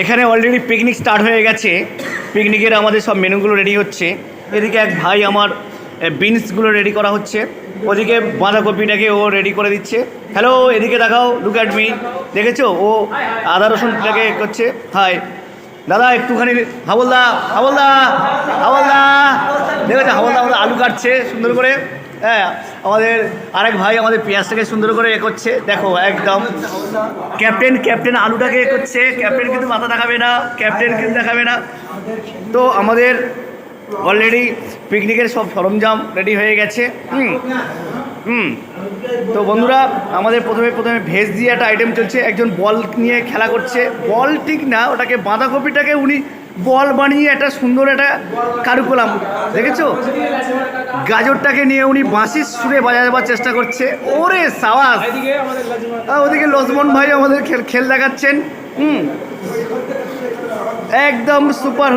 এখানে already picnic start হয়ে গেছে। পিকনিকের আমাদের সব মেনুগুলো রেডি হচ্ছে। এদিকে এক ভাই আমার বিনসগুলো রেডি করা হচ্ছে, ওদিকে বাঁধাকপিটাকে ও রেডি করে দিচ্ছে। হ্যালো, এদিকে দেখাও, লুক অ্যাট মি। দেখেছো, ও আদা রসুনটাকে করছে। হাই দাদা, একটুখানি হাবলদা, হাবলদা, হাবলদা, দেখেছো হাবলদা আমাদের আলু কাটছে সুন্দর করে। হ্যাঁ, আমাদের আরেক ভাই আমাদের পেঁয়াজটাকে সুন্দর করে করছে। দেখো একদম ক্যাপ্টেন আলুটাকে করছে। ক্যাপ্টেন কিন্তু মাথা দেখাবে না, ক্যাপ্টেন কিন্তু দেখাবে না। তো আমাদের অলরেডি পিকনিকের সব সরঞ্জাম রেডি হয়ে গেছে। তো বন্ধুরা, আমাদের প্রথমে ভেজ দিয়ে একটা আইটেম চলছে। একজন বল নিয়ে খেলা করছে, বল ঠিক না, ওটাকে বাঁধাকপিটাকে উনি বল বানিয়ে একটা সুন্দর একটা কারুকলাম, দেখেছো? গাজরটাকে নিয়ে উনি বাঁশির সুরে বাজাবার চেষ্টা করছে। ওরে সাবাস! ওদিকে লক্ষ্মণ ভাই আমাদের খেল দেখাচ্ছেন। একদম সুপার।